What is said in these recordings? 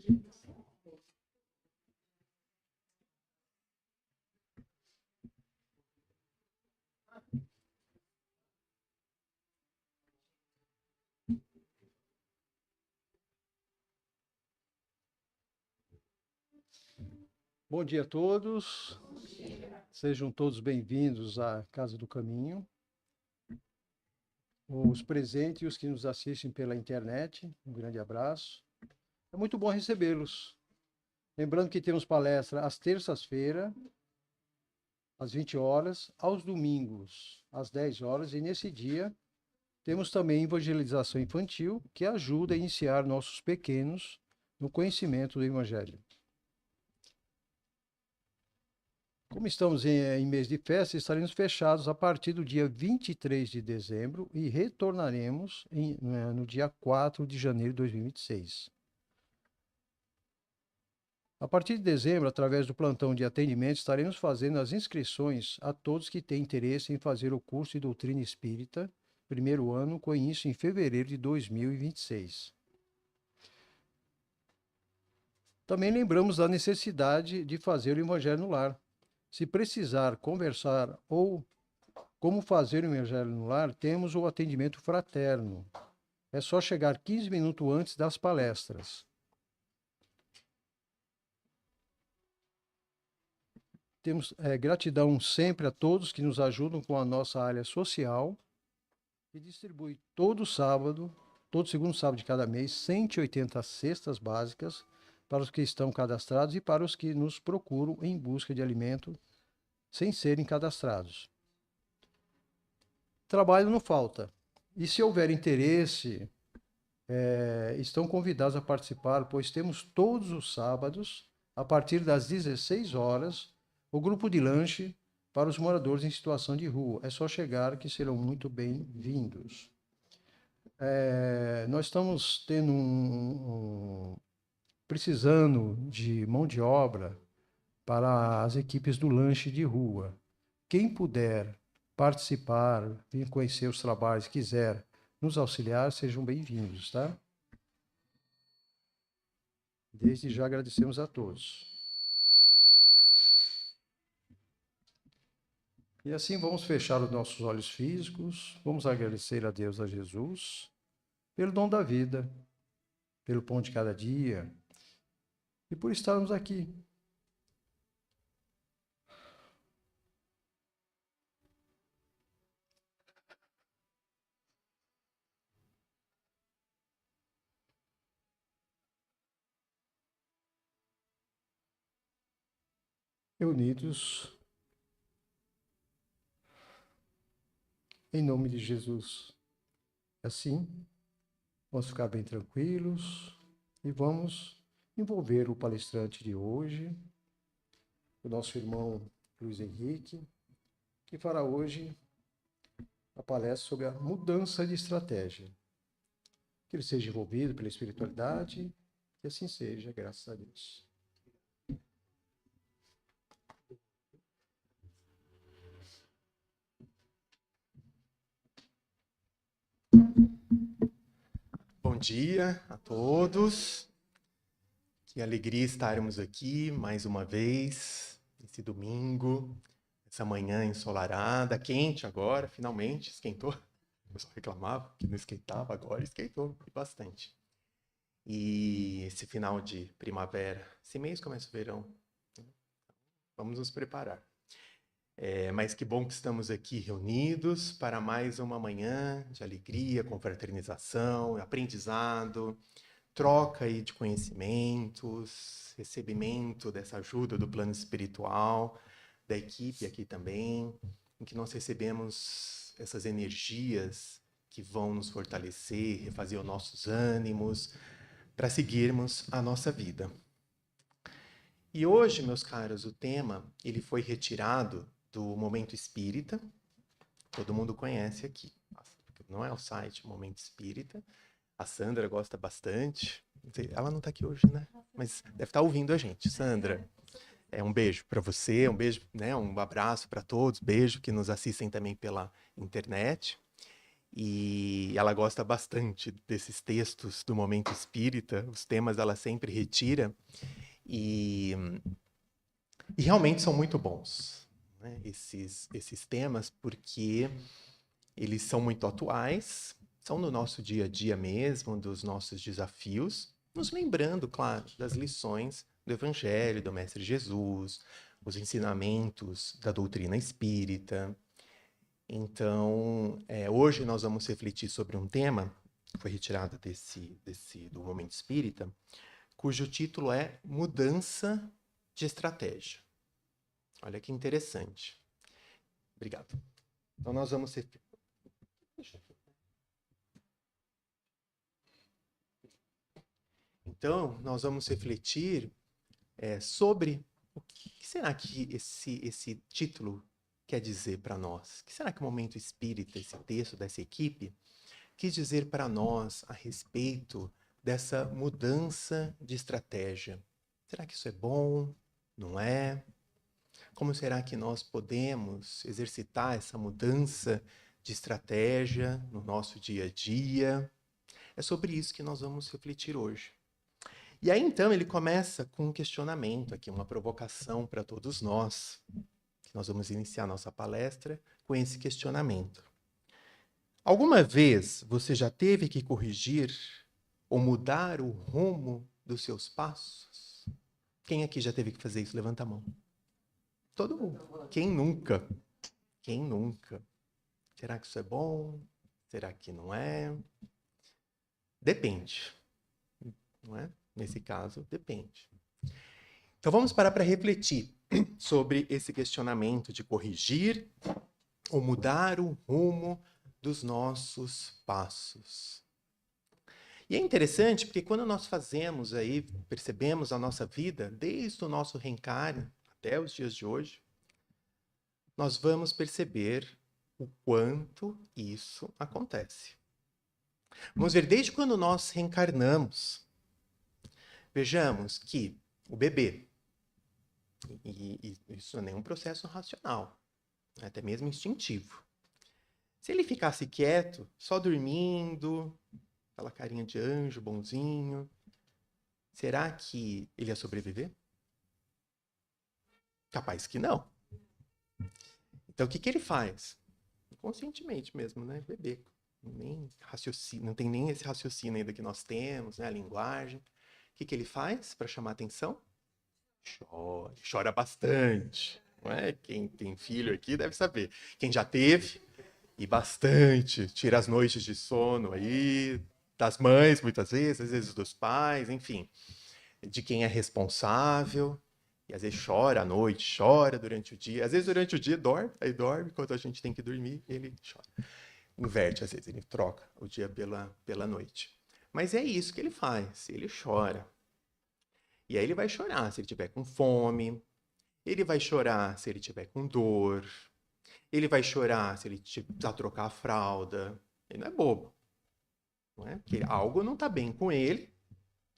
Bom dia a todos. Sejam todos bem-vindos à Casa do Caminho. Os presentes e os que nos assistem pela internet, um grande abraço. É muito bom recebê-los. Lembrando que temos palestra às terças-feiras, às 20 horas, aos domingos, às 10 horas, e nesse dia temos também evangelização infantil, que ajuda a iniciar nossos pequenos no conhecimento do Evangelho. Como estamos em mês de festa, estaremos fechados a partir do dia 23 de dezembro e retornaremos no dia 4 de janeiro de 2026. A partir de dezembro, através do plantão de atendimento, estaremos fazendo as inscrições a todos que têm interesse em fazer o curso de Doutrina Espírita, primeiro ano, com início em fevereiro de 2026. Também lembramos da necessidade de fazer o Evangelho no lar. Se precisar conversar ou como fazer o Evangelho no lar, temos o atendimento fraterno. É só chegar 15 minutos antes das palestras. Temos gratidão sempre a todos que nos ajudam com a nossa área social, que distribui todo sábado, todo segundo sábado de cada mês, 180 cestas básicas para os que estão cadastrados e para os que nos procuram em busca de alimento sem serem cadastrados. Trabalho não falta. E se houver interesse, estão convidados a participar, pois temos todos os sábados, a partir das 16 horas, o grupo de lanche para os moradores em situação de rua. É só chegar que serão muito bem-vindos. Nós estamos precisando de mão de obra para as equipes do lanche de rua. Quem puder participar, vir conhecer os trabalhos, quiser nos auxiliar, sejam bem-vindos, tá? Desde já agradecemos a todos. E assim vamos fechar os nossos olhos físicos, vamos agradecer a Deus, a Jesus, pelo dom da vida, pelo pão de cada dia e por estarmos aqui. Reunidos em nome de Jesus. Assim, vamos ficar bem tranquilos e vamos envolver o palestrante de hoje, o nosso irmão Luiz Henrique, que fará hoje a palestra sobre a mudança de estratégia. Que ele seja envolvido pela espiritualidade, que assim seja, graças a Deus. Bom dia a todos. Que alegria estarmos aqui mais uma vez, nesse domingo, essa manhã ensolarada, quente agora, finalmente esquentou. O pessoal reclamava que não esquentava, agora esquentou bastante. E esse final de primavera, esse mês começa o verão, vamos nos preparar. Mas que bom que estamos aqui reunidos para mais uma manhã de alegria, confraternização, aprendizado, troca aí de conhecimentos, recebimento dessa ajuda do plano espiritual, da equipe aqui também, em que nós recebemos essas energias que vão nos fortalecer, refazer os nossos ânimos, para seguirmos a nossa vida. E hoje, meus caros, o tema ele foi retirado do Momento Espírita, todo mundo conhece aqui, não é o site Momento Espírita, a Sandra gosta bastante, ela não está aqui hoje, né? Mas deve estar ouvindo a gente. Sandra, um beijo para você, um beijo, né? Um abraço para todos, beijo que nos assistem também pela internet. e ela gosta bastante desses textos do Momento Espírita, os temas ela sempre retira, e realmente são muito bons, né, esses temas, porque eles são muito atuais, são no nosso dia a dia mesmo, dos nossos desafios, nos lembrando, claro, das lições do Evangelho, do Mestre Jesus, os ensinamentos da doutrina espírita. Então, hoje nós vamos refletir sobre um tema que foi retirado do Momento Espírita, cujo título é Mudança de Estratégia. Olha que interessante. Obrigado. Então, nós vamos refletir sobre o que será que esse título quer dizer para nós. O que será que o Momento Espírita, esse texto dessa equipe, quis dizer para nós a respeito dessa mudança de estratégia? Será que isso é bom? Não é? Como será que nós podemos exercitar essa mudança de estratégia no nosso dia a dia? É sobre isso que nós vamos refletir hoje. E aí, então, ele começa com um questionamento aqui, uma provocação para todos nós. Nós vamos iniciar nossa palestra com esse questionamento. Alguma vez você já teve que corrigir ou mudar o rumo dos seus passos? Quem aqui já teve que fazer isso? Levanta a mão. Todo mundo. Quem nunca? Quem nunca? Será que isso é bom? Será que não é? Depende. Não é? Nesse caso, depende. Então vamos parar para refletir sobre esse questionamento de corrigir ou mudar o rumo dos nossos passos. E é interessante porque quando nós fazemos aí, percebemos a nossa vida, desde o nosso reencarne até os dias de hoje, nós vamos perceber o quanto isso acontece. Vamos ver, desde quando nós reencarnamos, vejamos que o bebê, e isso não é nenhum processo racional, até mesmo instintivo. Se ele ficasse quieto, só dormindo, aquela carinha de anjo, bonzinho, será que ele ia sobreviver? Capaz que não. Então, o que ele faz? Inconscientemente mesmo, né? Bebê. Não tem nem esse raciocínio ainda que nós temos, né? A linguagem. O que ele faz para chamar atenção? Chora bastante. Não é? Quem tem filho aqui deve saber. Quem já teve, e bastante. Tira as noites de sono aí, das mães muitas vezes, às vezes dos pais, enfim. De quem é responsável. E às vezes chora à noite, chora durante o dia. Às vezes durante o dia dorme, aí dorme, quando a gente tem que dormir, ele chora. Inverte, às vezes, ele troca o dia pela noite. Mas é isso que ele faz, ele chora. E aí ele vai chorar se ele tiver com fome, ele vai chorar se ele tiver com dor, ele vai chorar se ele precisar trocar a fralda. Ele não é bobo. Não é? Porque algo não está bem com ele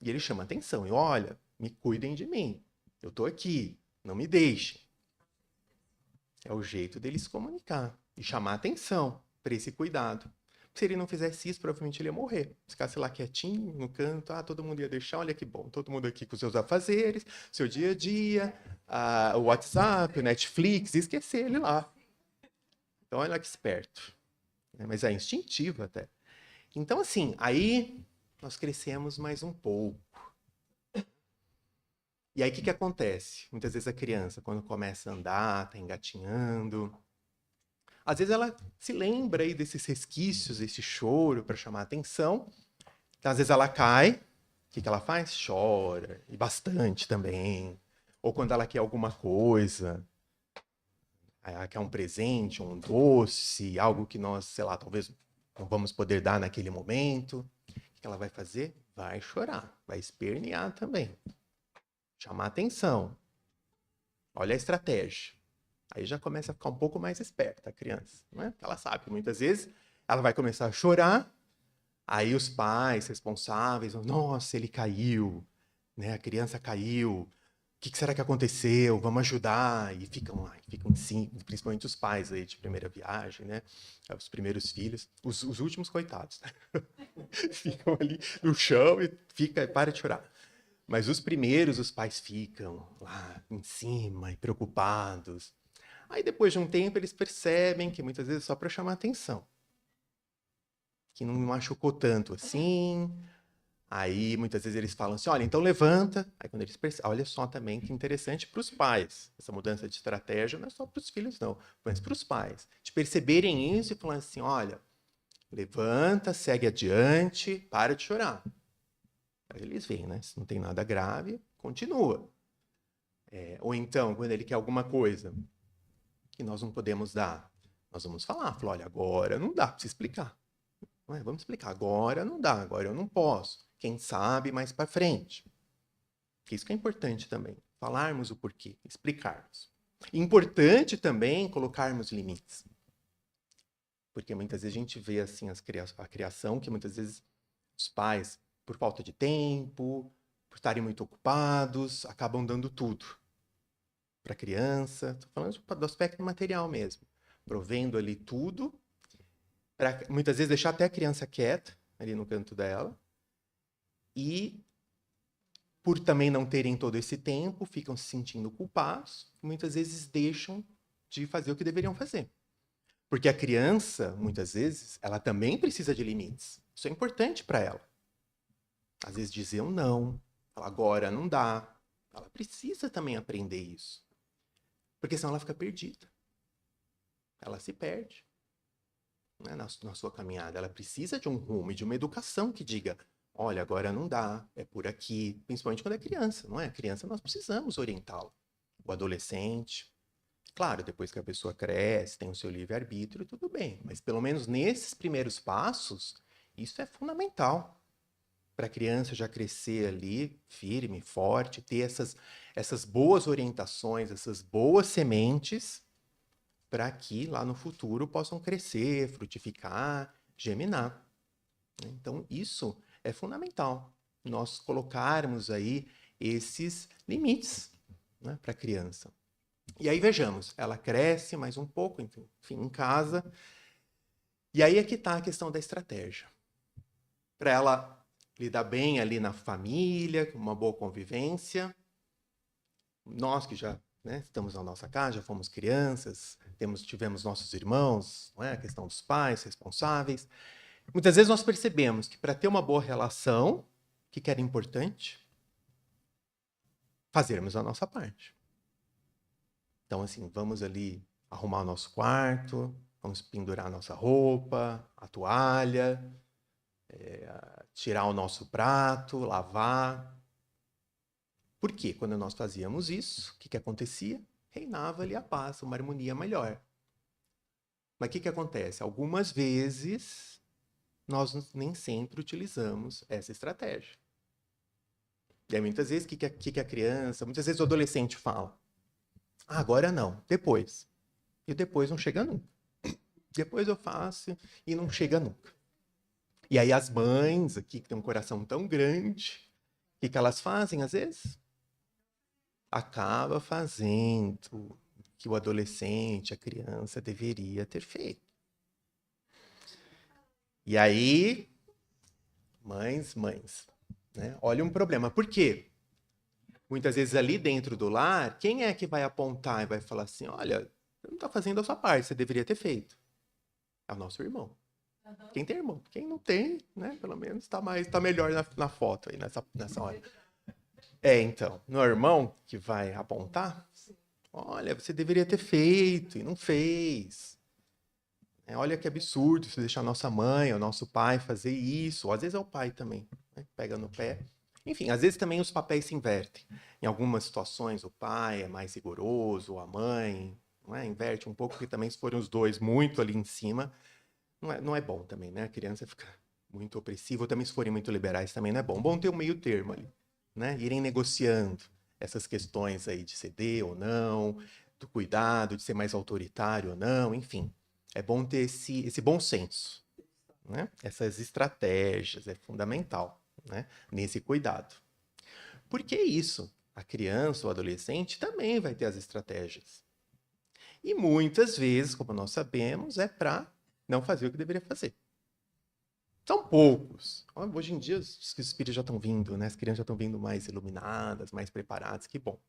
e ele chama atenção. E olha, me cuidem de mim. Eu estou aqui, não me deixem. É o jeito dele se comunicar e chamar atenção para esse cuidado. Se ele não fizesse isso, provavelmente ele ia morrer. Ficasse lá quietinho, no canto, todo mundo ia deixar, olha que bom, todo mundo aqui com seus afazeres, seu dia a dia, o WhatsApp, o Netflix, e esquecer ele lá. Então, olha que esperto. Mas é instintivo até. Então, assim, aí nós crescemos mais um pouco. E aí, o que acontece? Muitas vezes a criança, quando começa a andar, está engatinhando, às vezes ela se lembra aí desses resquícios, desse choro para chamar a atenção. Então, às vezes ela cai, o que ela faz? Chora, e bastante também. Ou quando ela quer alguma coisa, ela quer um presente, um doce, algo que nós, sei lá, talvez não vamos poder dar naquele momento. O que ela vai fazer? Vai chorar, vai espernear também. Chamar atenção. Olha a estratégia. Aí já começa a ficar um pouco mais esperta a criança, não é? Ela sabe que muitas vezes ela vai começar a chorar, aí os pais responsáveis vão, nossa, ele caiu, né? A criança caiu, que será que aconteceu? Vamos ajudar. E ficam lá, ficam sim, principalmente os pais aí de primeira viagem, né? Os primeiros filhos, os últimos coitados, né? Ficam ali no chão e para de chorar. Mas os primeiros, os pais ficam lá em cima e preocupados. Aí depois de um tempo eles percebem que muitas vezes é só para chamar atenção, que não me machucou tanto assim. Aí, muitas vezes eles falam assim, olha, então levanta. Aí, quando eles percebem, olha só também que interessante para os pais. Essa mudança de estratégia não é só para os filhos, não, mas para os pais. De perceberem isso e falar assim, olha, levanta, segue adiante, para de chorar. Aí eles veem, né? Se não tem nada grave, continua. Ou então, quando ele quer alguma coisa que nós não podemos dar, nós vamos falar, olha, agora não dá, precisa explicar. Vamos explicar, agora não dá, agora eu não posso. Quem sabe mais para frente. Isso que é importante também, falarmos o porquê, explicarmos. Importante também colocarmos limites. Porque muitas vezes a gente vê assim a criação, que muitas vezes os pais, por falta de tempo, por estarem muito ocupados, acabam dando tudo para a criança. Estou falando do aspecto material mesmo. Provendo ali tudo, para muitas vezes deixar até a criança quieta, ali no canto dela, e por também não terem todo esse tempo, ficam se sentindo culpados, muitas vezes deixam de fazer o que deveriam fazer. Porque a criança, muitas vezes, ela também precisa de limites. Isso é importante para ela. Às vezes dizer um não, falar agora não dá. Ela precisa também aprender isso. Porque senão ela fica perdida. Ela se perde, né, na sua caminhada. Ela precisa de um rumo e de uma educação que diga, olha, agora não dá, é por aqui. Principalmente quando é criança, não é? A criança nós precisamos orientá-la. O adolescente. Claro, depois que a pessoa cresce, tem o seu livre-arbítrio, tudo bem. Mas pelo menos nesses primeiros passos, isso é fundamental. Para a criança já crescer ali, firme, forte, ter essas boas orientações, essas boas sementes, para que lá no futuro possam crescer, frutificar, germinar. Então, isso é fundamental, nós colocarmos aí esses limites, né, para a criança. E aí vejamos, ela cresce mais um pouco, enfim, em casa, e aí é que está a questão da estratégia. Para ela lidar bem ali na família, uma boa convivência, nós que já, né, estamos na nossa casa, já fomos crianças, tivemos nossos irmãos, não é? A questão dos pais responsáveis. Muitas vezes nós percebemos que para ter uma boa relação, o que era importante? Fazermos a nossa parte. Então, assim, vamos ali arrumar o nosso quarto, vamos pendurar a nossa roupa, a toalha, tirar o nosso prato, lavar. Por quê? Quando nós fazíamos isso, o que acontecia? Reinava ali a paz, uma harmonia melhor. Mas o que acontece? Algumas vezes, nós nem sempre utilizamos essa estratégia. E aí, muitas vezes, o que a criança, muitas vezes o adolescente fala, agora não, depois. E depois não chega nunca. Depois eu faço e não chega nunca. E aí as mães aqui, que têm um coração tão grande, o que elas fazem às vezes? Acaba fazendo o que o adolescente, a criança deveria ter feito. E aí, mães, né? Olha um problema. Por quê? Muitas vezes ali dentro do lar, quem é que vai apontar e vai falar assim, olha, você não está fazendo a sua parte, você deveria ter feito. É o nosso irmão. Quem tem irmão? Quem não tem, né? Pelo menos está melhor na foto aí, nessa hora. Então, no irmão que vai apontar, olha, você deveria ter feito e não fez. Olha que absurdo você deixar a nossa mãe, o nosso pai fazer isso. Ou às vezes é o pai também, né? Pega no pé. Enfim, às vezes também os papéis se invertem. Em algumas situações, o pai é mais rigoroso, a mãe, não é? Inverte um pouco, porque também se forem os dois muito ali em cima, não é bom também, né? A criança fica muito opressiva, ou também se forem muito liberais também não é bom. Bom ter um meio termo ali, né? Irem negociando essas questões aí de ceder ou não, do cuidado, de ser mais autoritário ou não, enfim. É bom ter esse bom senso, né? Essas estratégias, é fundamental, né? Nesse cuidado. Por que isso? a criança ou adolescente também vai ter as estratégias. E muitas vezes, como nós sabemos, é para não fazer o que deveria fazer. São poucos. Hoje em dia, os espíritos já estão vindo, né? As crianças já estão vindo mais iluminadas, mais preparadas, que bom.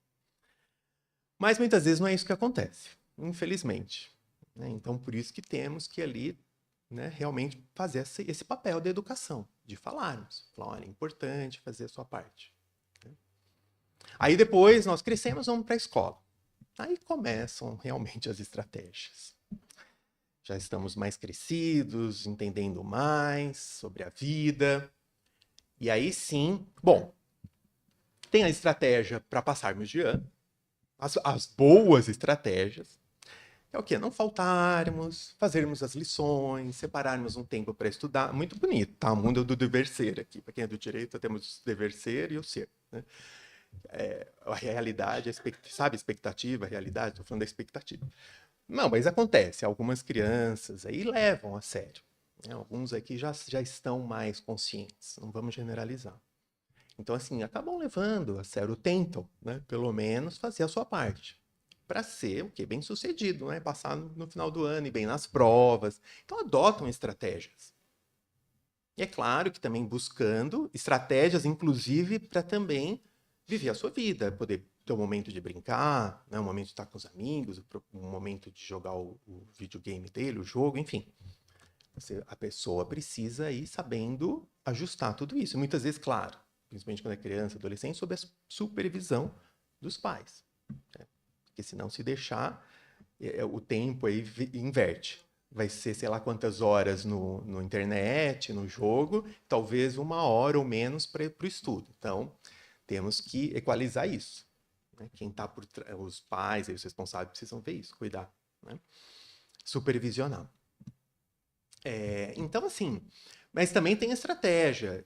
Mas muitas vezes não é isso que acontece, infelizmente. Né? Então, por isso que temos que ali, né, realmente fazer esse papel da educação, de falarmos. Falar, olha, é importante fazer a sua parte. Aí depois nós crescemos, vamos para a escola. Aí começam realmente as estratégias. Já estamos mais crescidos, entendendo mais sobre a vida. E aí sim, bom, tem a estratégia para passarmos de ano, as boas estratégias. É o quê? Não faltarmos, fazermos as lições, separarmos um tempo para estudar. Muito bonito, tá? O mundo do dever ser aqui. Para quem é do direito, temos o dever ser e o ser. Né? A realidade, sabe, expectativa, a realidade, estou falando da expectativa. Não, mas acontece, algumas crianças aí levam a sério. Né? Alguns aqui já estão mais conscientes, não vamos generalizar. Então, assim, acabam levando a sério, tentam, né? Pelo menos fazer a sua parte. Para ser o quê? Bem sucedido, né? Passar no final do ano e bem nas provas. Então, adotam estratégias. E é claro que também buscando estratégias, inclusive, para também viver a sua vida, poder ter um momento de brincar, né? Um momento de estar com os amigos, um momento de jogar o videogame dele, o jogo, enfim. A pessoa precisa ir sabendo ajustar tudo isso. E muitas vezes, claro, principalmente quando é criança, adolescente, sob a supervisão dos pais. Né? Porque senão, se deixar, o tempo aí inverte. Vai ser, sei lá quantas horas no internet, no jogo, talvez 1 hora ou menos para o estudo. Então, temos que equalizar isso. Né? Quem está por trás, os pais, os responsáveis, precisam ver isso, cuidar. Né? Supervisionar. Então, assim, mas também tem estratégia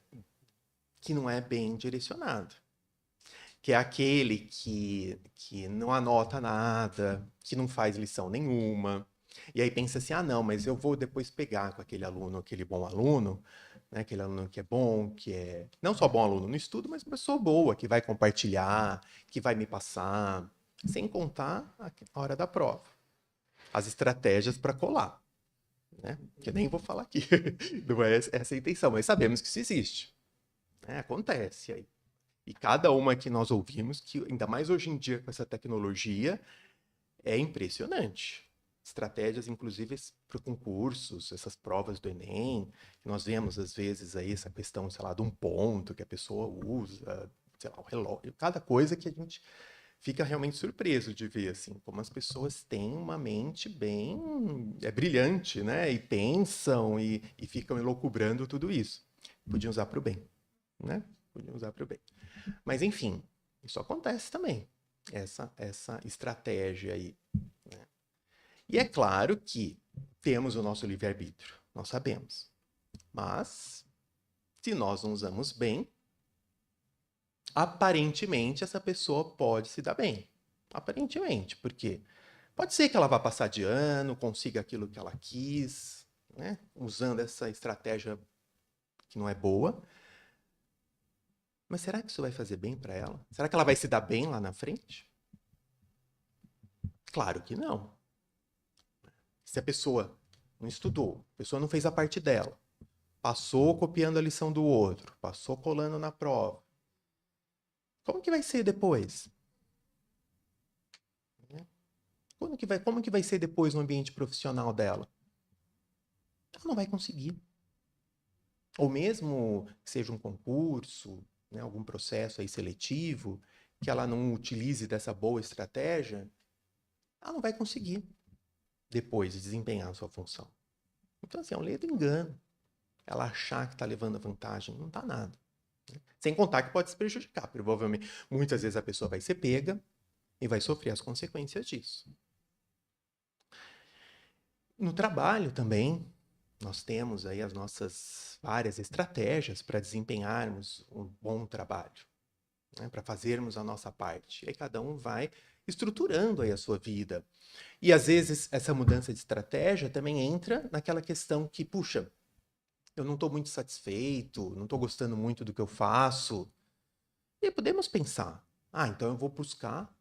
que não é bem direcionada. Que é aquele que não anota nada, que não faz lição nenhuma. E aí pensa assim, não, mas eu vou depois pegar com aquele aluno, aquele bom aluno, né, aquele aluno que é bom, que é não só bom aluno no estudo, mas uma pessoa boa, que vai compartilhar, que vai me passar, sem contar a hora da prova. As estratégias para colar. Né? Que eu nem vou falar aqui, não é essa a intenção, mas sabemos que isso existe. Acontece aí. E cada uma que nós ouvimos, que ainda mais hoje em dia com essa tecnologia, é impressionante. Estratégias, inclusive, para concursos, essas provas do Enem, que nós vemos às vezes aí essa questão, sei lá, de um ponto que a pessoa usa, sei lá, o relógio, cada coisa que a gente fica realmente surpreso de ver, assim, como as pessoas têm uma mente bem brilhante, né? E pensam e ficam elucubrando tudo isso. Podiam usar para o bem, né? Podiam usar para o bem. Mas, enfim, isso acontece também, essa estratégia aí. Né? E é claro que temos o nosso livre-arbítrio, nós sabemos. Mas, se nós não usamos bem, aparentemente essa pessoa pode se dar bem. Aparentemente, porque pode ser que ela vá passar de ano, consiga aquilo que ela quis, né? Usando essa estratégia que não é boa. Mas será que isso vai fazer bem para ela? Será que ela vai se dar bem lá na frente? Claro que não. Se a pessoa não estudou, a pessoa não fez a parte dela, passou copiando a lição do outro, passou colando na prova, como que vai ser depois? Como que vai ser depois no ambiente profissional dela? Ela não vai conseguir. Ou mesmo que seja um concurso, né, algum processo aí seletivo, que ela não utilize dessa boa estratégia, ela não vai conseguir depois de desempenhar a sua função. Então, assim, é um ledo engano. Ela achar que está levando vantagem, não está nada. Né? Sem contar que pode se prejudicar. Provavelmente, muitas vezes a pessoa vai ser pega e vai sofrer as consequências disso. No trabalho também, nós temos aí as nossas várias estratégias para desempenharmos um bom trabalho, né? Para fazermos a nossa parte. E aí cada um vai estruturando aí a sua vida. E às vezes essa mudança de estratégia também entra naquela questão que, puxa, eu não estou muito satisfeito, não estou gostando muito do que eu faço. E aí podemos pensar, Então eu vou buscar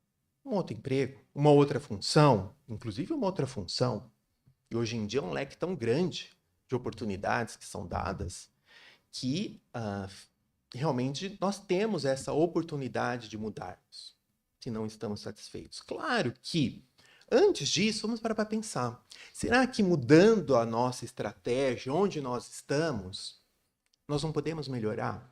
um outro emprego, uma outra função, inclusive uma outra função. E hoje em dia é um leque tão grande de oportunidades que são dadas que realmente nós temos essa oportunidade de mudarmos, se não estamos satisfeitos. Claro que, antes disso, vamos parar para pensar. Será que mudando a nossa estratégia, onde nós estamos, nós não podemos melhorar?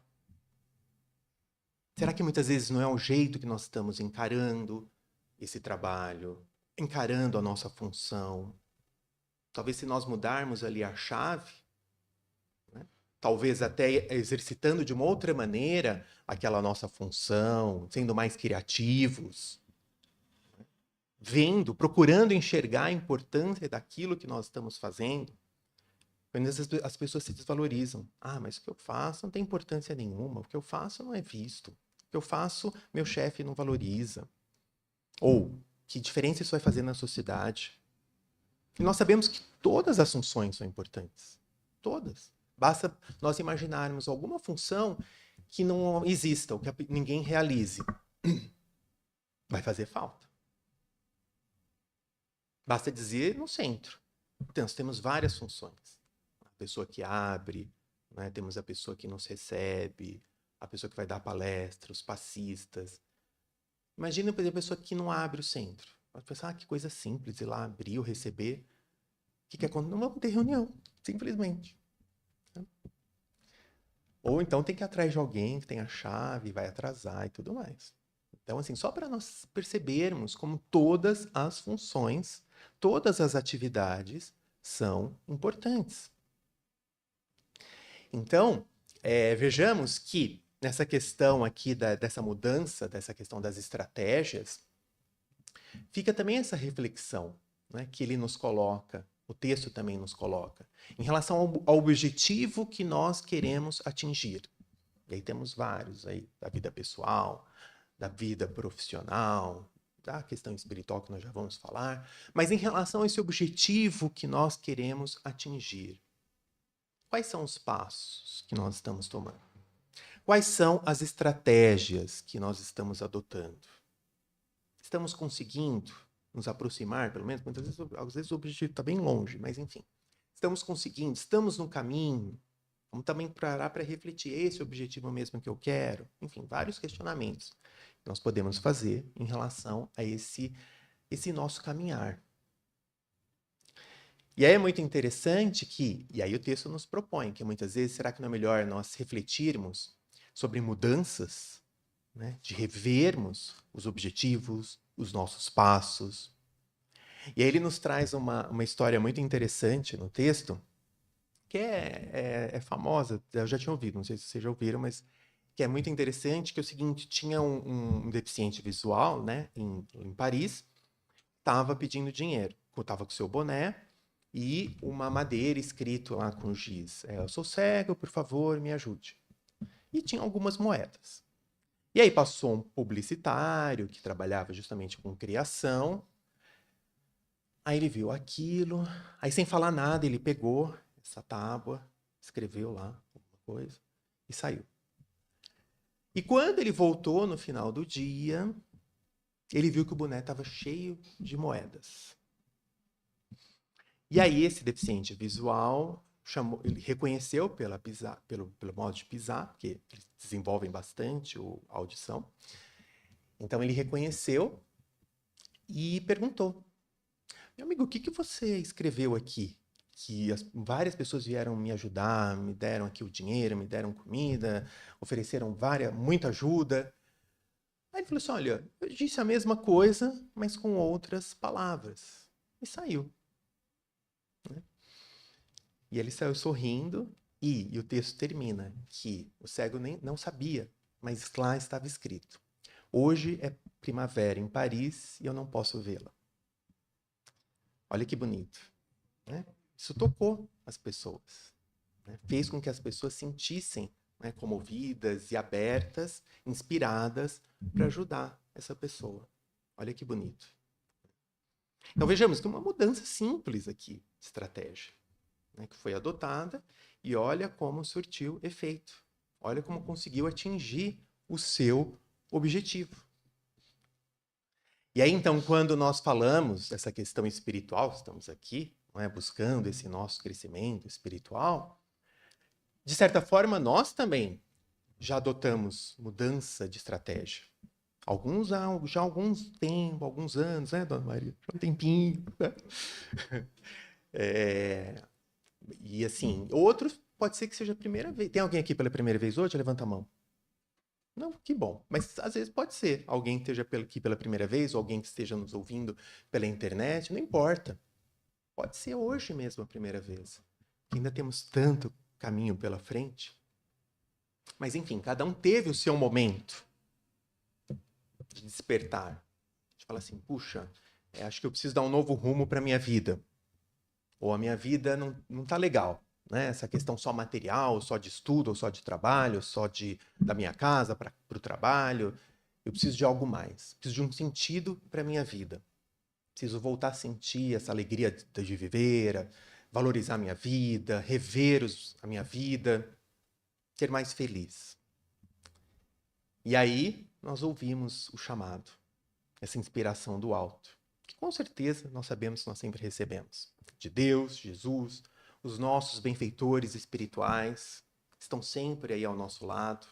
Será que muitas vezes não é o jeito que nós estamos encarando esse trabalho, encarando a nossa função? Talvez se nós mudarmos ali a chave, né? Talvez até exercitando de uma outra maneira aquela nossa função, sendo mais criativos, né? Vendo, procurando enxergar a importância daquilo que nós estamos fazendo. As pessoas se desvalorizam. Mas o que eu faço não tem importância nenhuma, o que eu faço não é visto. O que eu faço, meu chefe não valoriza. Ou, que diferença isso vai fazer na sociedade? E nós sabemos que todas as funções são importantes. Todas. Basta nós imaginarmos alguma função que não exista, ou que ninguém realize. Vai fazer falta. Basta dizer no centro. Então, nós temos várias funções. A pessoa que abre, né? Temos a pessoa que nos recebe, a pessoa que vai dar palestra, os passistas. Imagina, por exemplo, a pessoa que não abre o centro. Pode pensar, que coisa simples, ir lá abrir ou receber. O que acontece? Não vamos ter reunião, simplesmente. Ou então tem que ir atrás de alguém que tem a chave, vai atrasar e tudo mais. Então, assim, só para nós percebermos como todas as funções, todas as atividades são importantes. Então, vejamos que nessa questão aqui dessa mudança, dessa questão das estratégias, fica também essa reflexão, né, que ele nos coloca, o texto também nos coloca, em relação ao objetivo que nós queremos atingir. E aí temos vários aí, da vida pessoal, da vida profissional, da questão espiritual que nós já vamos falar, mas em relação a esse objetivo que nós queremos atingir, quais são os passos que nós estamos tomando? Quais são as estratégias que nós estamos adotando? Estamos conseguindo nos aproximar, pelo menos? Muitas vezes, às vezes o objetivo está bem longe, mas enfim. Estamos conseguindo, estamos no caminho. Vamos também parar para refletir, é esse o objetivo mesmo que eu quero? Enfim, vários questionamentos que nós podemos fazer em relação a esse nosso caminhar. E aí é muito interessante que, e aí o texto nos propõe, que muitas vezes, será que não é melhor nós refletirmos sobre mudanças, né? De revermos os objetivos, os nossos passos. E aí ele nos traz uma história muito interessante no texto, que é famosa, eu já tinha ouvido, não sei se vocês já ouviram, mas que é muito interessante, que é o seguinte, tinha um deficiente visual, né, em Paris, estava pedindo dinheiro, estava com seu boné e uma madeira escrito lá com giz, eu sou cego, por favor, me ajude. E tinha algumas moedas. E aí passou um publicitário que trabalhava justamente com criação, aí ele viu aquilo, aí sem falar nada ele pegou essa tábua, escreveu lá alguma coisa e saiu. E quando ele voltou no final do dia, ele viu que o boné estava cheio de moedas. E aí esse deficiente visual ele reconheceu pelo modo de pisar, porque eles desenvolvem bastante a audição. Então ele reconheceu e perguntou: meu amigo, o que você escreveu aqui? Que várias pessoas vieram me ajudar, me deram aqui o dinheiro, me deram comida, ofereceram muita ajuda. Aí ele falou assim, olha, eu disse a mesma coisa, mas com outras palavras. E saiu. Né? E ele saiu sorrindo e o texto termina que o cego nem não sabia, mas lá estava escrito: hoje é primavera em Paris e eu não posso vê-la. Olha que bonito. Né? Isso tocou as pessoas. Né? Fez com que as pessoas sentissem, né, comovidas e abertas, inspiradas para ajudar essa pessoa. Olha que bonito. Então vejamos que uma mudança simples aqui de estratégia, né, que foi adotada e olha como surtiu efeito. Olha como conseguiu atingir o seu objetivo. E aí, então, quando nós falamos dessa questão espiritual, estamos aqui, não é, buscando esse nosso crescimento espiritual, de certa forma, nós também já adotamos mudança de estratégia. Alguns já há alguns tempo, alguns anos, né, Dona Maria? Já há um tempinho. Né? E assim, outros pode ser que seja a primeira vez. Tem alguém aqui pela primeira vez hoje? Levanta a mão. Não, que bom. Mas às vezes pode ser alguém que esteja aqui pela primeira vez, ou alguém que esteja nos ouvindo pela internet, não importa. Pode ser hoje mesmo a primeira vez. Ainda temos tanto caminho pela frente. Mas enfim, cada um teve o seu momento de despertar. De falar assim, puxa, acho que eu preciso dar um novo rumo para a minha vida. Ou a minha vida não tá legal. Né? Essa questão só material, só de estudo, ou só de trabalho, só da minha casa para o trabalho. Eu preciso de algo mais. Preciso de um sentido para a minha vida. Preciso voltar a sentir essa alegria de viver, valorizar a minha vida, rever a minha vida, ser mais feliz. E aí nós ouvimos o chamado, essa inspiração do alto, que com certeza nós sabemos que nós sempre recebemos. De Deus, Jesus, os nossos benfeitores espirituais estão sempre aí ao nosso lado.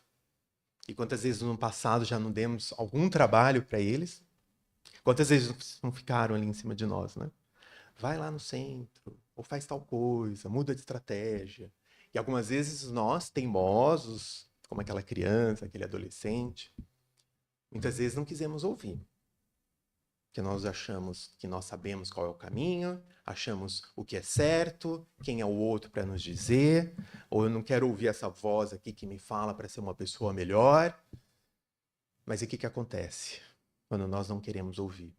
E quantas vezes no passado já não demos algum trabalho para eles? Quantas vezes não ficaram ali em cima de nós, né? Vai lá no centro, ou faz tal coisa, muda de estratégia. E algumas vezes nós, teimosos, como aquela criança, aquele adolescente, muitas vezes não quisemos ouvir. Porque nós achamos que nós sabemos qual é o caminho, achamos o que é certo, quem é o outro para nos dizer, ou eu não quero ouvir essa voz aqui que me fala para ser uma pessoa melhor. Mas e o que acontece quando nós não queremos ouvir?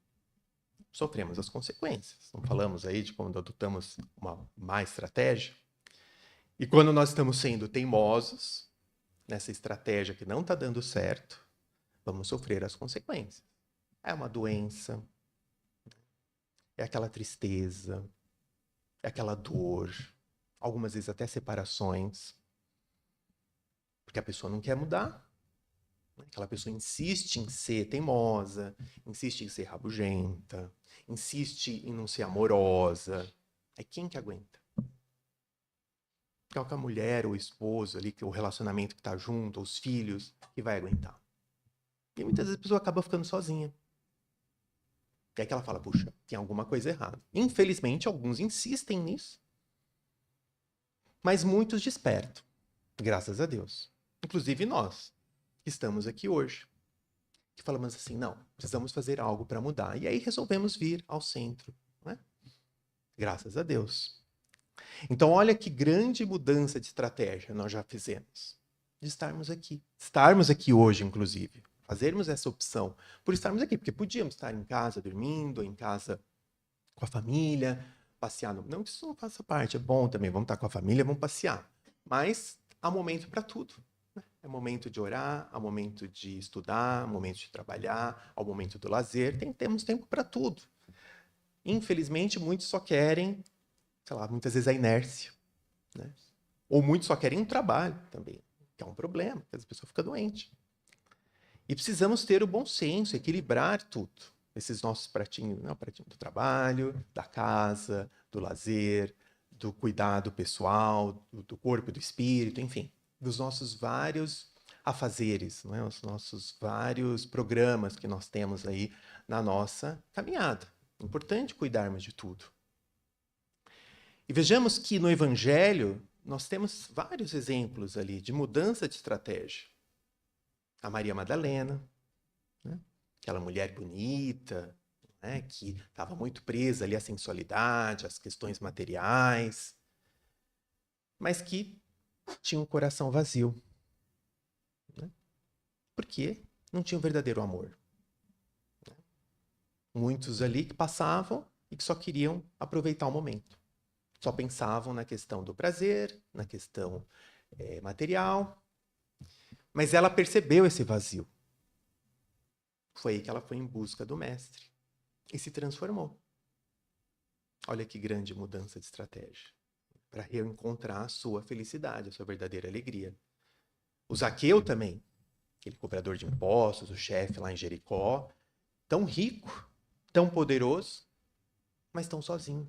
Sofremos as consequências. Não falamos aí de quando adotamos uma má estratégia? E quando nós estamos sendo teimosos nessa estratégia que não está dando certo, vamos sofrer as consequências. É uma doença, é aquela tristeza, é aquela dor, algumas vezes até separações, porque a pessoa não quer mudar. Aquela pessoa insiste em ser teimosa, insiste em ser rabugenta, insiste em não ser amorosa. É quem que aguenta? Porque é a mulher, ou o esposo ali, o relacionamento que está junto, os filhos, que vai aguentar. E muitas vezes a pessoa acaba ficando sozinha. E aí que ela fala, puxa, tem alguma coisa errada. Infelizmente, alguns insistem nisso. Mas muitos despertam, graças a Deus. Inclusive nós, que estamos aqui hoje. Que falamos assim, não, precisamos fazer algo para mudar. E aí resolvemos vir ao centro, né? Graças a Deus. Então, olha que grande mudança de estratégia nós já fizemos. De estarmos aqui. Estarmos aqui hoje, inclusive. Fazermos essa opção por estarmos aqui. Porque podíamos estar em casa dormindo, em casa com a família, passear. Não que isso não faça parte, é bom também. Vamos estar com a família, vamos passear. Mas há momento para tudo. É momento de orar, há momento de estudar, há momento de trabalhar, há momento do lazer. Temos tempo para tudo. Infelizmente, muitos só querem, sei lá, muitas vezes a inércia. Né? Ou muitos só querem um trabalho também, que é um problema, porque a pessoa fica doente. E precisamos ter o bom senso, equilibrar tudo. Esses nossos pratinhos, né? O pratinho do trabalho, da casa, do lazer, do cuidado pessoal, do corpo e do espírito, enfim. Dos nossos vários afazeres, né? Os nossos vários programas que nós temos aí na nossa caminhada. É importante cuidarmos de tudo. E vejamos que no Evangelho nós temos vários exemplos ali de mudança de estratégia. A Maria Madalena, né? Aquela mulher bonita, né? Que estava muito presa ali à sensualidade, às questões materiais, mas que tinha um coração vazio. Né? Porque não tinha um verdadeiro amor. Muitos ali que passavam e que só queriam aproveitar o momento. Só pensavam na questão do prazer, na questão material. Mas ela percebeu esse vazio. Foi aí que ela foi em busca do mestre e se transformou. Olha que grande mudança de estratégia. Para reencontrar a sua felicidade, a sua verdadeira alegria. O Zaqueu também, aquele cobrador de impostos, o chefe lá em Jericó, tão rico, tão poderoso, mas tão sozinho.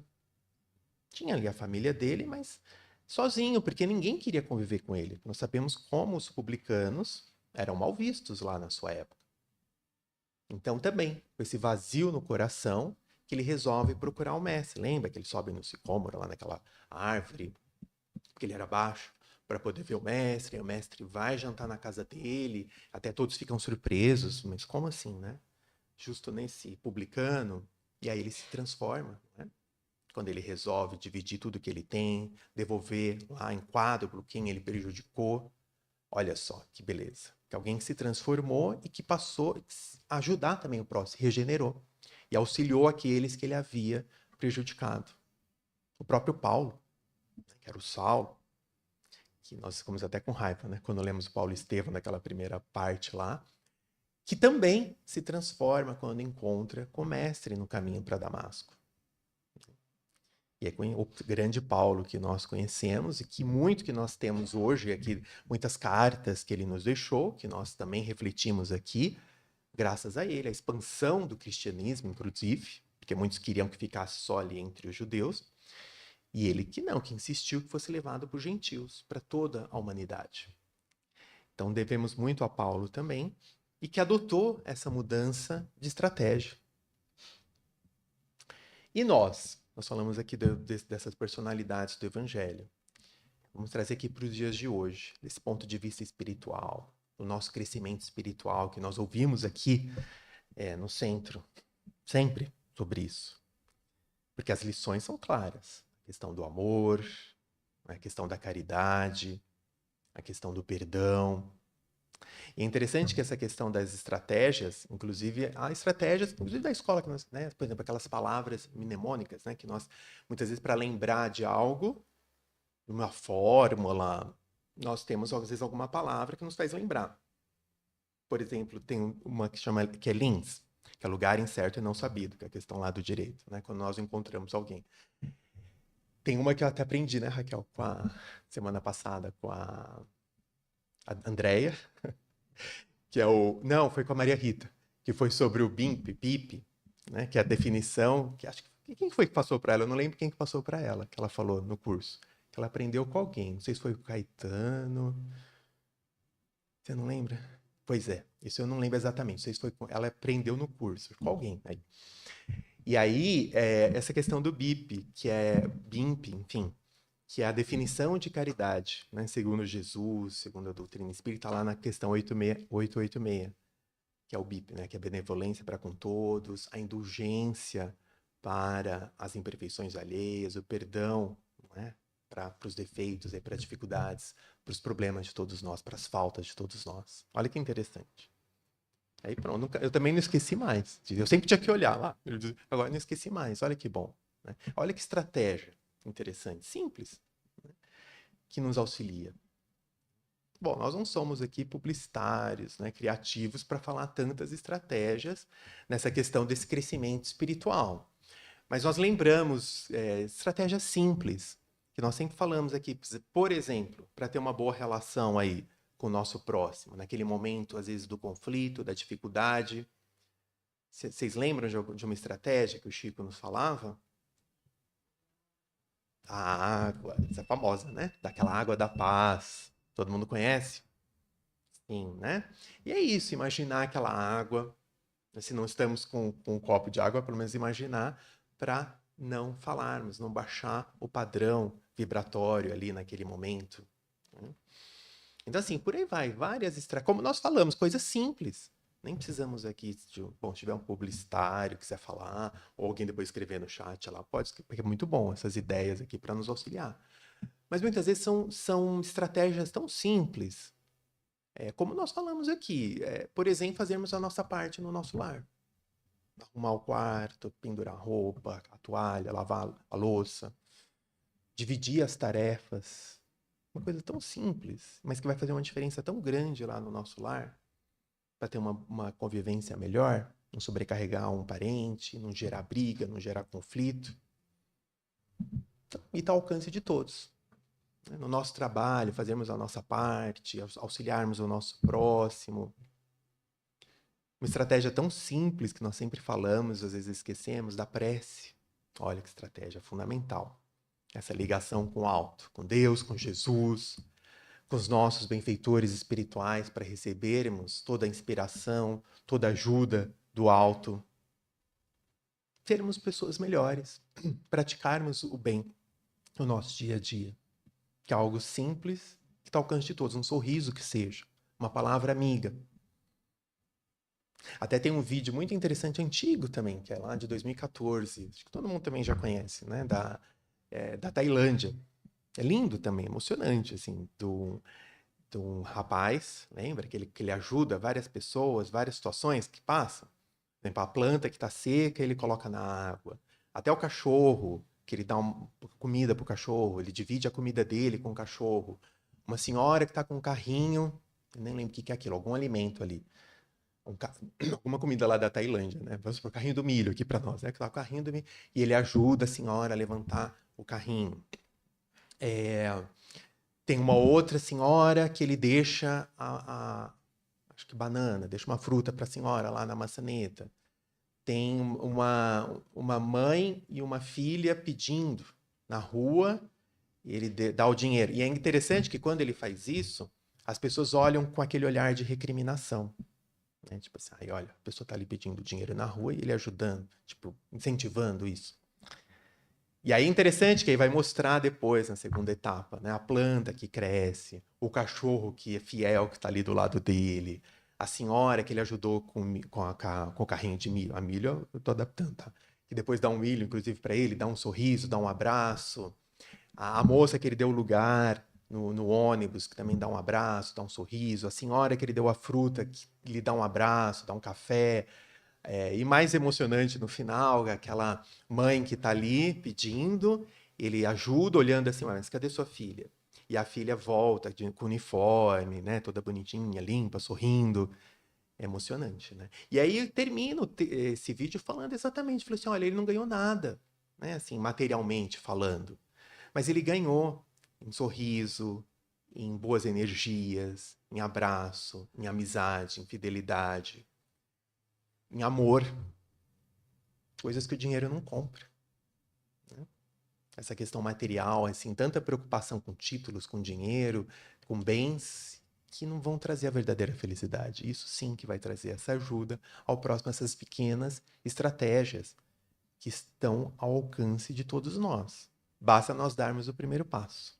Tinha ali a família dele, mas sozinho, porque ninguém queria conviver com ele. Nós sabemos como os publicanos eram mal vistos lá na sua época. Então também, com esse vazio no coração, que ele resolve procurar o mestre. Lembra que ele sobe no sicômoro, lá naquela árvore, porque ele era baixo, para poder ver o mestre. E o mestre vai jantar na casa dele, até todos ficam surpresos. Mas como assim, né? Justo nesse publicano. E aí ele se transforma, né? Quando ele resolve dividir tudo que ele tem, devolver lá em quádruplo quem ele prejudicou. Olha só que beleza. Que alguém que se transformou e que passou a ajudar também o próximo, regenerou. E auxiliou aqueles que ele havia prejudicado. O próprio Paulo, que era o Saulo, que nós ficamos até com raiva, né? Quando lemos o Paulo e Estevão naquela primeira parte lá, que também se transforma quando encontra com o mestre no caminho para Damasco. E é o grande Paulo que nós conhecemos e que muito que nós temos hoje aqui, muitas cartas que ele nos deixou, que nós também refletimos aqui, graças a ele, a expansão do cristianismo, inclusive, porque muitos queriam que ficasse só ali entre os judeus, e ele que não, que insistiu que fosse levado por gentios, para toda a humanidade. Então devemos muito a Paulo também, e que adotou essa mudança de estratégia. E nós falamos aqui dessas personalidades do Evangelho. Vamos trazer aqui para os dias de hoje, desse ponto de vista espiritual, o nosso crescimento espiritual, que nós ouvimos aqui no centro, sempre sobre isso. Porque as lições são claras. A questão do amor, a questão da caridade, a questão do perdão. E é interessante que essa questão das estratégias, inclusive há estratégias, inclusive da escola, que nós, né, por exemplo, aquelas palavras mnemônicas, né, que nós, muitas vezes, para lembrar de algo, uma fórmula, nós temos, às vezes, alguma palavra que nos faz lembrar. Por exemplo, tem uma que é LINS, que é lugar incerto e não sabido, que é a questão lá do direito, né, quando nós encontramos alguém. Tem uma que eu até aprendi, né, Raquel, semana passada, com a Andrea, que é não, foi com a Maria Rita, que foi sobre o BIP, né, que é a definição, que acho que quem foi que passou para ela? Eu não lembro quem que passou para ela, que ela falou no curso. Que ela aprendeu com alguém, não sei se foi o Caetano. Você não lembra? Pois é, isso eu não lembro exatamente, não sei se foi ela aprendeu no curso, com alguém aí. E aí, essa questão do BIP, que é BIMP, enfim, que é a definição de caridade, né, segundo Jesus, segundo a doutrina espírita, lá na questão 886, que é o BIP, né, que é a benevolência para com todos, a indulgência para as imperfeições alheias, o perdão, né, para os defeitos, para as dificuldades, para os problemas de todos nós, para as faltas de todos nós. Olha que interessante. Aí pronto, eu também não esqueci mais. Eu sempre tinha que olhar lá, agora não esqueci mais. Olha que bom. Né? Olha que estratégia interessante, simples, né? Que nos auxilia. Bom, nós não somos aqui publicitários, né, criativos para falar tantas estratégias nessa questão desse crescimento espiritual. Mas nós lembramos estratégias simples, que nós sempre falamos aqui. Por exemplo, para ter uma boa relação aí com o nosso próximo, naquele momento, às vezes, do conflito, da dificuldade. Vocês lembram de uma estratégia que o Chico nos falava? A água, essa é famosa, né? Daquela água da paz. Todo mundo conhece? Sim, né? E é isso, imaginar aquela água. Se não estamos com um copo de água, pelo menos imaginar, para não falarmos, não baixar o padrão vibratório ali naquele momento. Então, assim, por aí vai, várias estratégias. Como nós falamos, coisas simples. Nem precisamos aqui bom, se tiver um publicitário que quiser falar, ou alguém depois escrever no chat lá, pode, porque é muito bom essas ideias aqui para nos auxiliar. Mas muitas vezes são estratégias tão simples, como nós falamos aqui. Por exemplo, fazermos a nossa parte no nosso lar. Arrumar o quarto, pendurar a roupa, a toalha, lavar a louça, dividir as tarefas. Uma coisa tão simples, mas que vai fazer uma diferença tão grande lá no nosso lar, para ter uma convivência melhor, não sobrecarregar um parente, não gerar briga, não gerar conflito. Então, e está ao alcance de todos. No nosso trabalho, fazermos a nossa parte, auxiliarmos o nosso próximo. Uma estratégia tão simples que nós sempre falamos, às vezes esquecemos, da prece. Olha que estratégia fundamental. Essa ligação com o alto, com Deus, com Jesus, com os nossos benfeitores espirituais para recebermos toda a inspiração, toda a ajuda do alto. Sermos pessoas melhores, praticarmos o bem no nosso dia a dia. Que é algo simples, que está ao alcance de todos, um sorriso que seja, uma palavra amiga. Até tem um vídeo muito interessante, antigo também, que é lá de 2014, acho que todo mundo também já conhece, né? Da Tailândia. É lindo também, emocionante, assim, do um rapaz, lembra? Que ele ajuda várias pessoas, várias situações que passam. Por exemplo, a planta que está seca, ele coloca na água. Até o cachorro, que ele dá comida para o cachorro, ele divide a comida dele com o cachorro. Uma senhora que está com um carrinho, eu nem lembro o que é aquilo, algum alimento ali. Alguma comida lá da Tailândia, né? Vamos por carrinho do milho aqui para nós, né? Que tá o carrinho do milho. E ele ajuda a senhora a levantar o carrinho. Tem uma outra senhora que ele deixa acho que banana, deixa uma fruta para a senhora lá na maçaneta. Tem uma mãe e uma filha pedindo na rua, e ele dá o dinheiro. E é interessante que quando ele faz isso, as pessoas olham com aquele olhar de recriminação. Né? Tipo assim, aí olha, a pessoa está ali pedindo dinheiro na rua e ele ajudando, tipo, incentivando isso. E aí é interessante que aí vai mostrar depois, na segunda etapa, né? A planta que cresce, o cachorro que é fiel, que está ali do lado dele, a senhora que ele ajudou com o carrinho de milho. A milho eu estou adaptando, tá? Que depois dá um milho, inclusive, para ele, dá um sorriso, dá um abraço. A moça que ele deu lugar no ônibus, que também dá um abraço, dá um sorriso. A senhora que ele deu a fruta, que lhe dá um abraço, dá um café. E mais emocionante no final, aquela mãe que está ali pedindo, ele ajuda olhando assim, mas cadê sua filha? E a filha volta com uniforme, né, toda bonitinha, limpa, sorrindo. É emocionante, né? E aí eu termino esse vídeo falando exatamente, falei assim, olha, ele não ganhou nada, né, assim, materialmente falando, mas ele ganhou em sorriso, em boas energias, em abraço, em amizade, em fidelidade, em amor, coisas que o dinheiro não compra. Né? Essa questão material, assim, tanta preocupação com títulos, com dinheiro, com bens, que não vão trazer a verdadeira felicidade. Isso sim que vai trazer essa ajuda ao próximo, essas pequenas estratégias que estão ao alcance de todos nós. Basta nós darmos o primeiro passo.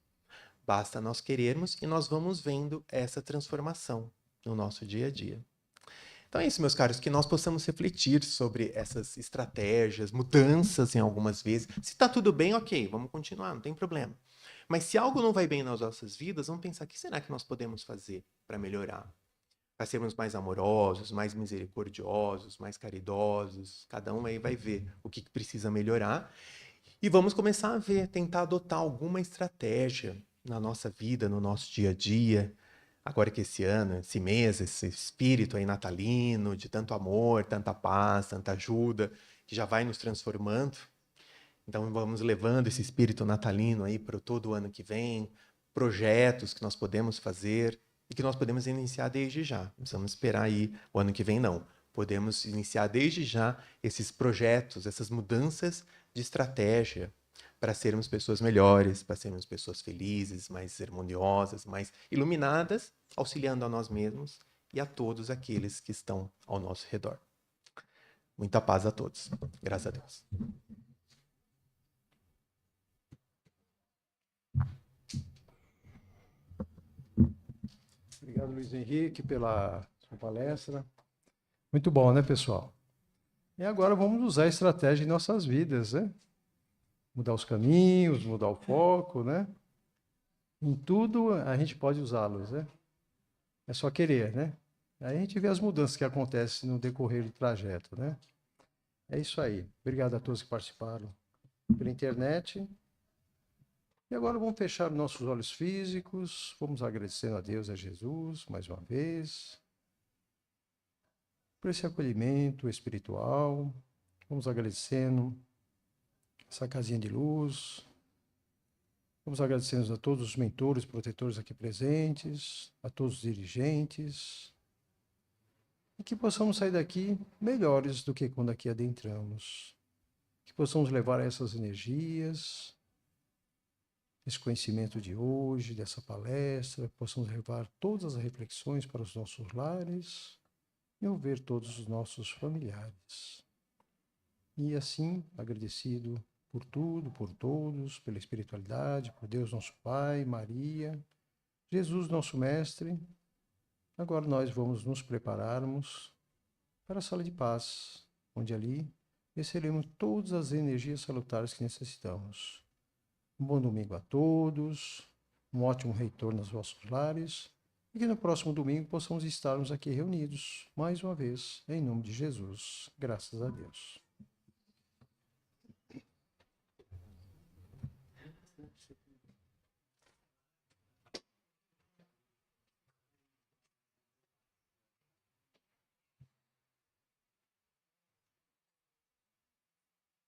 Basta nós querermos e nós vamos vendo essa transformação no nosso dia a dia. Então é isso, meus caros, que nós possamos refletir sobre essas estratégias, mudanças em algumas vezes. Se está tudo bem, ok, vamos continuar, não tem problema. Mas se algo não vai bem nas nossas vidas, vamos pensar, o que será que nós podemos fazer para melhorar? Para sermos mais amorosos, mais misericordiosos, mais caridosos. Cada um aí vai ver o que precisa melhorar. E vamos começar a ver, tentar adotar alguma estratégia na nossa vida, no nosso dia a dia. Agora que esse ano, esse mês, esse espírito aí natalino, de tanto amor, tanta paz, tanta ajuda, que já vai nos transformando. Então vamos levando esse espírito natalino aí para todo o ano que vem, projetos que nós podemos fazer e que nós podemos iniciar desde já. Não precisamos esperar aí o ano que vem, não. Podemos iniciar desde já esses projetos, essas mudanças de estratégia para sermos pessoas melhores, para sermos pessoas felizes, mais harmoniosas, mais iluminadas, auxiliando a nós mesmos e a todos aqueles que estão ao nosso redor. Muita paz a todos. Graças a Deus. Obrigado, Luiz Henrique, pela sua palestra. Muito bom, né, pessoal? E agora vamos usar a estratégia em nossas vidas, né? Mudar os caminhos, mudar o foco, né? Em tudo a gente pode usá-los, né? É só querer, né? Aí a gente vê as mudanças que acontecem no decorrer do trajeto, né? É isso aí. Obrigado a todos que participaram pela internet. E agora vamos fechar nossos olhos físicos. Vamos agradecendo a Deus, a Jesus, mais uma vez, por esse acolhimento espiritual. Vamos agradecendo essa casinha de luz. Vamos agradecendo a todos os mentores, protetores aqui presentes, a todos os dirigentes. e que possamos sair daqui melhores do que quando aqui adentramos. Que possamos levar essas energias, esse conhecimento de hoje, dessa palestra, que possamos levar todas as reflexões para os nossos lares e ouvir todos os nossos familiares. E assim, agradecido por tudo, por todos, pela espiritualidade, por Deus nosso Pai, Maria, Jesus nosso Mestre, agora nós vamos nos prepararmos para a sala de paz, onde ali receberemos todas as energias salutares que necessitamos. Um bom domingo a todos, um ótimo retorno aos vossos lares, e que no próximo domingo possamos estarmos aqui reunidos, mais uma vez, em nome de Jesus. Graças a Deus.